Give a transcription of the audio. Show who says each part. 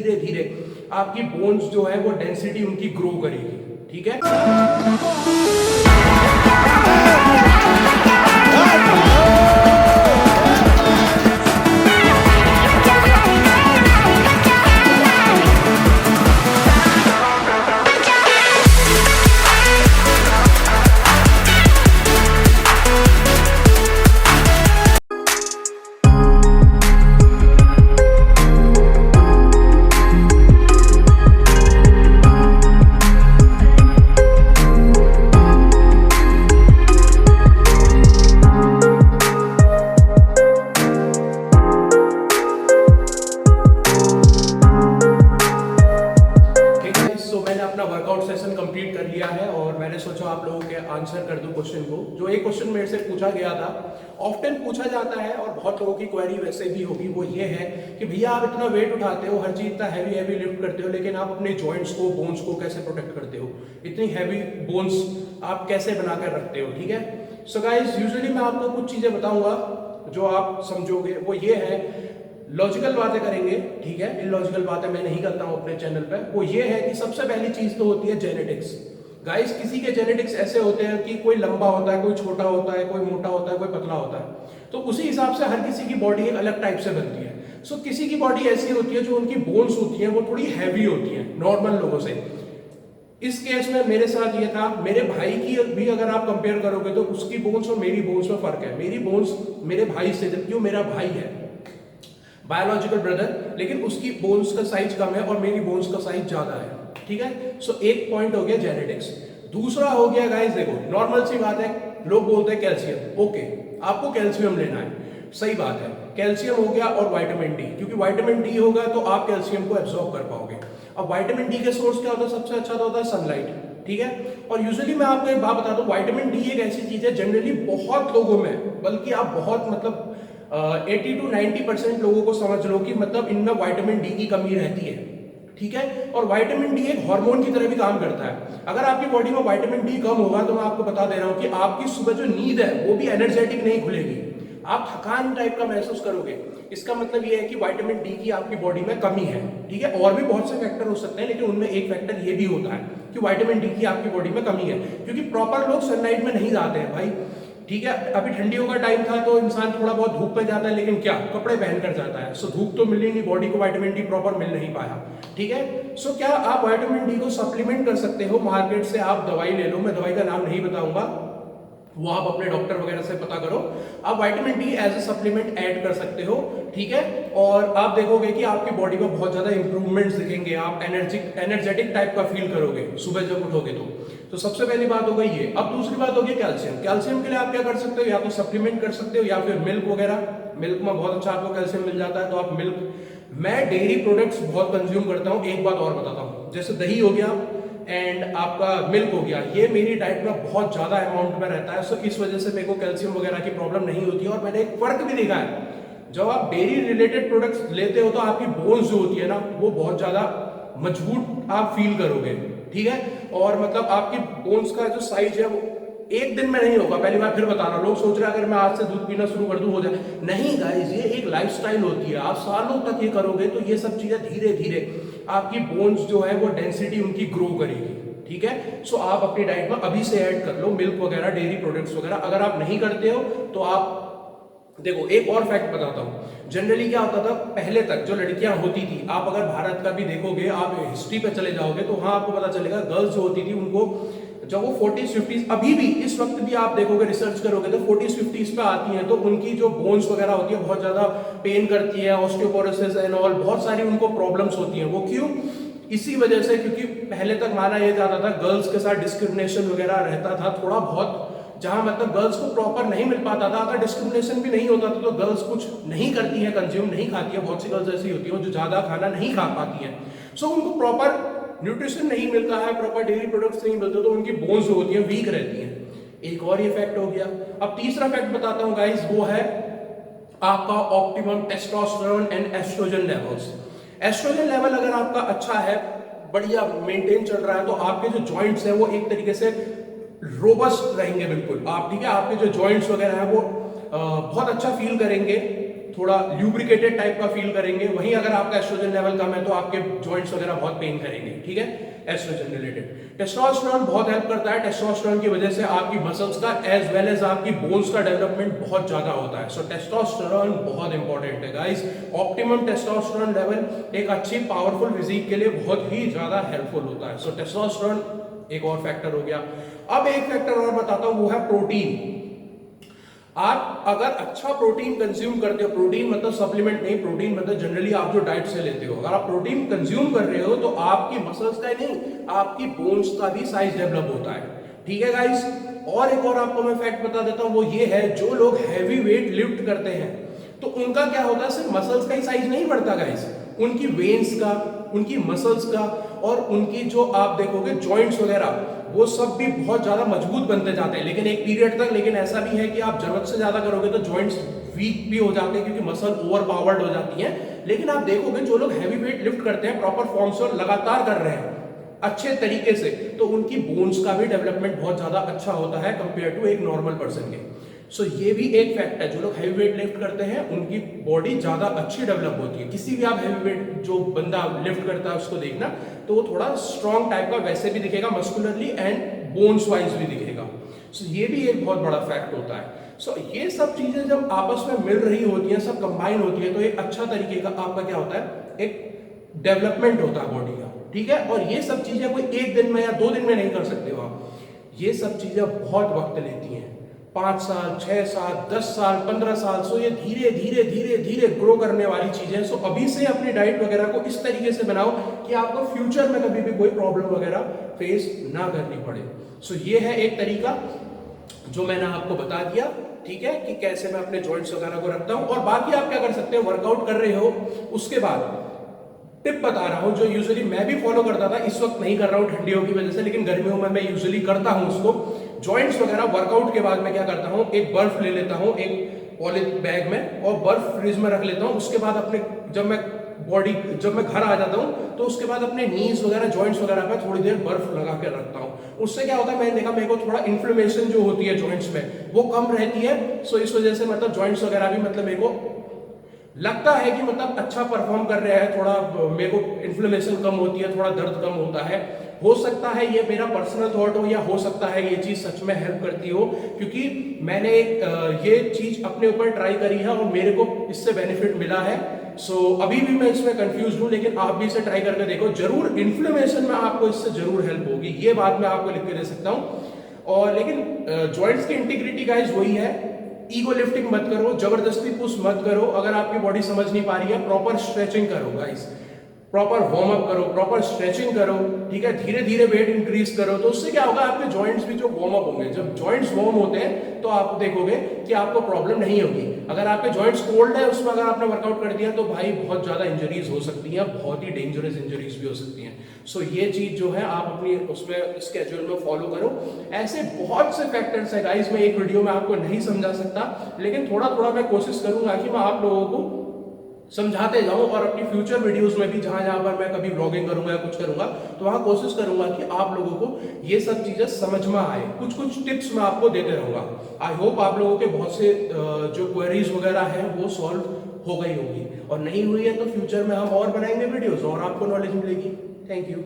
Speaker 1: धीरे धीरे आपकी बोन्स जो है वो डेंसिटी उनकी ग्रो करेगी। ठीक है, वर्कआउट सेशन कंप्लीट कर लिया है और मैंने सोचा आप लोगों के आंसर कर दूं क्वेश्चन को। जो एक क्वेश्चन मेरे से पूछा गया था, ऑफ्टन पूछा जाता है और बहुत लोगों की क्वेरी वैसे भी होगी, वो ये है कि भैया आप इतना वेट उठाते हो, हर चीज इतना हैवी हैवी लिफ्ट करते हो, लेकिन आप अपने जॉइंट्स को, बोन्स को कैसे प्रोटेक्ट करते हो? इतनी हैवी बोन्स आप कैसे बनाकर रखते हो? ठीक है, सो गाइस यूजुअली मैं आपको कुछ चीजें बताऊंगा जो आप समझोगे। वो ये है, लॉजिकल बातें करेंगे, ठीक है, इलॉजिकल बातें मैं नहीं करता हूं अपने चैनल पे। वो ये है कि सबसे पहली चीज तो होती है जेनेटिक्स। गाइस किसी के जेनेटिक्स ऐसे होते हैं कि कोई लंबा होता है, कोई छोटा होता है, कोई मोटा होता है, कोई पतला होता है, तो उसी हिसाब से हर किसी की बॉडी एक अलग टाइप से बनती है। सो किसी की बॉडी ऐसी होती है जो उनकी बोन्स होती है वो थोड़ी हैवी होती है नॉर्मल लोगों से। इस केस में मेरे साथ ये था, मेरे भाई की भी अगर आप कंपेयर करोगे तो उसकी बोन्स और मेरी बोन्स में फर्क है। मेरी बोन्स मेरे भाई से, जबकि वो मेरा भाई है, बायोलॉजिकल ब्रदर, लेकिन उसकी बोन्स का साइज कम है और मेरी बोन्स का साइज ज्यादा है। ठीक है, सो एक पॉइंट हो गया जेनेटिक्स। दूसरा हो गया गाइस, देखो नॉर्मल सी बात है, लोग बोलते हैं कैल्शियम, ओके आपको कैल्शियम लेना है, सही बात है, कैल्शियम हो गया और विटामिन डी, क्योंकि विटामिन डी होगा तो आप कैल्शियम को एब्जॉर्ब कर पाओगे। अब विटामिन डी के सोर्स क्या होता है? सबसे अच्छा तो होता है सनलाइट। ठीक है, और यूजुअली मैं आपको एक बात बता दूं, विटामिन डी एक ऐसी चीज है जनरली बहुत लोगों में, बल्कि आप बहुत मतलब 80 to 90% लोगों को समझ लो कि मतलब इनमें विटामिन डी की कमी रहती है। ठीक है, और विटामिन डी एक हार्मोन की तरह भी काम करता है। अगर आपकी बॉडी में विटामिन डी कम होगा तो मैं आपको बता दे रहा हूं कि आपकी सुबह जो नींद है वो भी एनर्जेटिक नहीं खुलेगी, आप थकान टाइप का महसूस करोगे। इसका मतलब ये है कि विटामिन डी की आपकी बॉडी में कमी है। ठीक है, और भी बहुत से फैक्टर हो सकते हैं, लेकिन उनमें एक फैक्टर ये भी होता है कि विटामिन डी की आपकी बॉडी में कमी है, क्योंकि प्रॉपर लोग सनलाइट में नहीं जाते हैं भाई। ठीक है, अभी ठंडियों का टाइम था तो इंसान थोड़ा बहुत धूप में जाता है, लेकिन क्या कपड़े पहनकर जाता है, सो धूप तो मिली नहीं, बॉडी को विटामिन डी प्रॉपर मिल नहीं पाया। ठीक है, सो क्या आप विटामिन डी को सप्लीमेंट कर सकते हो? मार्केट से आप दवाई ले लो, मैं दवाई का नाम नहीं बताऊंगा, वो आप अपने डॉक्टर वगैरह से पता करो। आप vitamin D as a supplement add कर सकते हो। ठीक है, और आप देखोगे कि आपकी बॉडी में बहुत ज्यादा इंप्रूवमेंट्स दिखेंगे, आप एनर्जेटिक टाइप का फील करोगे सुबह जब उठोगे तो सबसे पहली बात हो गई ये। अब दूसरी बात होगी कैल्शियम। कैल्शियम के लिए आप क्या कर सकते हो? या तो सप्लीमेंट कर सकते हो या फिर मिल्क वगैरह, मिल्क में बहुत अच्छा आपको कैल्शियम मिल जाता है, तो आप मिल्क। मैं डेयरी प्रोडक्ट्स बहुत कंज्यूम करता हूँ। एक बात और बताता हूँ, जैसे दही हो गया एंड आपका मिल्क हो गया, ये मेरी डाइट में बहुत ज्यादा अमाउंट में रहता है, सो इस वजह से मेरे को कैल्शियम वगैरह की प्रॉब्लम नहीं होती है। और मैंने एक फर्क भी देखा है, जब आप डेयरी रिलेटेड प्रोडक्ट्स लेते हो तो आपकी बोन्स जो होती है ना वो बहुत ज्यादा मजबूत आप फील करोगे। ठीक है, और मतलब आपकी बोन्स का जो साइज है वो एक दिन में नहीं होगा। पहली बार फिर बता रहा हूं, लोग सोच रहे हैं अगर मैं आज से दूध पीना शुरू कर दूं हो जाए, नहीं गाइस, ये एक लाइफस्टाइल होती है, आप सालों तक ये करोगे तो ये सब चीजें धीरे धीरे आपकी बोन्स जो है वो डेंसिटी उनकी ग्रो करेगी। ठीक है, सो आप अपनी डाइट में अभी से ऐड कर लो मिल्क वगैरह, डेयरी प्रोडक्ट्स वगैरह। अगर आप नहीं करते हो तो आप देखो, एक और फैक्ट बताता हूं, जनरली क्या होता था पहले तक जो लड़कियां होती थी, आप अगर भारत का भी देखोगे, आप हिस्ट्री पे चले जाओगे तो वहां आपको पता चलेगा गर्ल्स जो होती थी उनको जब वो 40s 50s, अभी भी इस वक्त भी आप देखोगे, रिसर्च करोगे तो 40s 50s पे आती हैं तो उनकी जो बोन्स वगैरह होती है बहुत ज्यादा पेन करती है, ऑस्टियोपोरोसिस एंड ऑल, बहुत सारी उनको प्रॉब्लम्स होती हैं। वो क्यों? इसी वजह से, क्योंकि पहले तक माना यह जाता था गर्ल्स के साथ डिस्क्रिमिनेशन वगैरह रहता था थोड़ा बहुत, जहां मतलब गर्ल्स को प्रॉपर नहीं मिल पाता था। अगर डिस्क्रिमिनेशन भी नहीं होता था तो गर्ल्स कुछ नहीं करती है, कंज्यूम नहीं खाती है, बहुत सी गर्ल्स ऐसी होती है जो ज्यादा खाना नहीं खा पाती है, सो उनको प्रॉपर न्यूट्रिशन नहीं मिलता है, प्रॉपर डेयरी प्रोडक्ट्स नहीं मिलते, तो उनकी बोन्स जो होती है वीक रहती हैं। एक और ये फैक्ट हो गया। अब तीसरा फैक्ट बताता हूं गाइस, वो है आपका optimum testosterone and estrogen levels. Estrogen level अगर आपका अच्छा है, बढ़िया मेंटेन चल रहा है, तो आपके जो जॉइंट्स हैं वो एक तरीके से रोबस्ट रहेंगे बिल्कुल आप। ठीक है, आपके जो जॉइंट्स वगैरह हैं वो बहुत अच्छा फील करेंगे। थोड़ा ल्यूब्रिकेटेड टाइप का फील करेंगे। वहीं अगर आपका एस्ट्रोजन लेवल कम है तो आपके जॉइंट्स वगैरह बहुत पेन करेंगे, ठीक है, एस्ट्रोजन रिलेटेड। टेस्टोस्टेरोन बहुत हेल्प करता है। टेस्टोस्टेरोन की वजह से आपकी मसल्स का एज वेल एज आपकी बोन्स का डेवलपमेंट बहुत ज्यादा होता है। सो टेस्टोस्टेरोन बहुत इंपॉर्टेंट है गाइस। ऑप्टिमम टेस्टोस्टेरोन लेवल एक अच्छी पावरफुल फिजिक के लिए बहुत ही ज्यादा हेल्पफुल होता है। सो टेस्टोस्टेरोन एक और फैक्टर हो गया। अब एक फैक्टर और बताता हूं, वो है प्रोटीन। आप अगर अच्छा प्रोटीन कंज्यूम करते हो, प्रोटीन मतलब सप्लीमेंट नहीं, प्रोटीन मतलब जनरली आप जो डाइट से लेते हो, अगर आप प्रोटीन कंज्यूम कर रहे हो तो आपकी मसल्स का नहीं, आपकी बोन्स का भी साइज डेवलप होता है, ठीक है गाइस। और एक और आपको मैं फैक्ट बता देता हूं, वो ये है, जो लोग हैवी वेट लिफ्ट करते हैं तो उनका क्या होता है, सिर्फ मसल्स का ही साइज नहीं बढ़ता गाइस, उनकी वेन्स का, उनकी मसल्स का और उनकी जो आप देखोगे जॉइंट्स वगैरह, वो सब भी बहुत ज्यादा मजबूत बनते जाते हैं, लेकिन एक पीरियड तक। लेकिन ऐसा भी है कि आप जरूरत से ज्यादा करोगे तो जॉइंट्स वीक भी हो जाते हैं क्योंकि मसल ओवर पावर्ड हो जाती हैं। लेकिन आप देखोगे जो लोग हैवी वेट लिफ्ट करते हैं प्रॉपर फॉर्म से और लगातार कर रहे हैं अच्छे तरीके से, तो उनकी बोन्स का भी डेवलपमेंट बहुत ज्यादा अच्छा होता है कंपेयर टू एक नॉर्मल पर्सन के। सो ये भी एक फैक्ट है, जो लोग हैवी वेट लिफ्ट करते हैं उनकी बॉडी ज्यादा अच्छी डेवलप होती है। किसी भी आप हैवी वेट जो बंदा लिफ्ट करता है उसको देखना, तो वो थोड़ा स्ट्रॉन्ग टाइप का वैसे भी दिखेगा मस्कुलरली एंड बोन्स वाइज भी दिखेगा। सो ये भी एक बहुत बड़ा फैक्ट होता है। सो ये सब चीजें जब आपस में मिल रही होती हैं, सब कंबाइन होती है, तो एक अच्छा तरीके का आपका क्या होता है, एक डेवलपमेंट होता है बॉडी का, ठीक है। और ये सब चीजें कोई एक दिन में या 2 दिन में नहीं कर सकते हो आप, ये सब चीजें बहुत वक्त लेती हैं, 5 साल 6 साल 10 साल 15 साल। सो ये धीरे धीरे धीरे धीरे ग्रो करने वाली चीजें। सो अभी से अपनी डाइट वगैरह को इस तरीके से बनाओ कि आपको फ्यूचर में कभी भी कोई प्रॉब्लम वगैरह फेस ना करनी पड़े। सो ये है एक तरीका जो मैंने आपको बता दिया, ठीक है, कि कैसे मैं अपने जॉइंट्स वगैरह को रखता हूं। और बाकी आप क्या कर सकते हैं, वर्कआउट कर रहे हो उसके बाद टिप बता रहा हूं जो यूजुअली मैं भी फॉलो करता था, इस वक्त नहीं कर रहा हूं ठंडियों की वजह से, लेकिन गर्मियों में मैं यूजुअली करता हूं उसको। जॉइंट्स वगैरह वर्कआउट के बाद मैं क्या करता हूं, एक बर्फ ले लेता हूं एक पॉलिथ बैग में और बर्फ फ्रिज में रख लेता हूं। उसके बाद अपने जब मैं घर आ जाता हूं तो उसके बाद अपने नीज वगैरह जॉइंट्स वगैरह पे थोड़ी देर बर्फ लगा के रखता हूं। उससे क्या होता है, मैंने देखा मेरे को थोड़ा इन्फ्लेमेशन जो होती है जॉइंट्स में वो कम रहती है। सो इस वजह से मतलब जॉइंट्स वगैरह भी मतलब मेरे को लगता है कि मतलब अच्छा परफॉर्म कर रहा है, थोड़ा मेरे को इन्फ्लेमेशन कम होती है, थोड़ा दर्द कम होता है। हो सकता है ये मेरा पर्सनल थॉट हो, या हो सकता है ये चीज सच में हेल्प करती हो, क्योंकि मैंने ये चीज अपने ऊपर ट्राई करी है और मेरे को इससे बेनिफिट मिला है। सो अभी भी मैं इसमें कंफ्यूज हूं, लेकिन आप भी इसे ट्राई करके देखो, जरूर इन्फ्लेमेशन में आपको इससे जरूर हेल्प होगी, ये बात मैं आपको लिख के दे सकता हूं। और लेकिन जॉइंट्स की इंटीग्रिटी गाइस वही है, ईगो लिफ्टिंग मत करो, जबरदस्ती पुश मत करो। अगर आपकी बॉडी समझ नहीं पा रही है, प्रॉपर स्ट्रेचिंग करो गाइस, प्रॉपर वार्म अप करो, प्रॉपर स्ट्रेचिंग करो, ठीक है, धीरे धीरे वेट इंक्रीज करो। तो उससे क्या होगा, आपके जॉइंट्स भी जो वार्म अप होंगे। जब जॉइंट्स वार्म होते हैं तो आप देखोगे कि आपको प्रॉब्लम नहीं होगी। अगर आपके जॉइंट्स कोल्ड है, उसमें अगर आपने वर्कआउट कर दिया तो भाई बहुत ज्यादा इंजरीज हो सकती हैं, बहुत ही डेंजरस इंजरीज भी हो सकती हैं। सो ये चीज जो है आप अपनी उसमें स्केड्यूल में फॉलो करो। ऐसे बहुत से फैक्टर्स है गाइस, मैं एक वीडियो में आपको नहीं समझा सकता, लेकिन थोड़ा थोड़ा मैं कोशिश करूंगा कि मैं आप लोगों को समझाते जाऊं और अपनी फ्यूचर वीडियोस में भी जहां जहां पर मैं कभी ब्लॉगिंग करूंगा या कुछ करूंगा तो वहां कोशिश करूंगा कि आप लोगों को ये सब चीजें समझ में आए। कुछ कुछ टिप्स मैं आपको देते रहूंगा। आई होप आप लोगों के बहुत से जो क्वेरीज वगैरह हैं वो सॉल्व हो गई होगी, और नहीं हुई है तो फ्यूचर में हम और बनाएंगे वीडियोस और आपको नॉलेज मिलेगी। Thank you.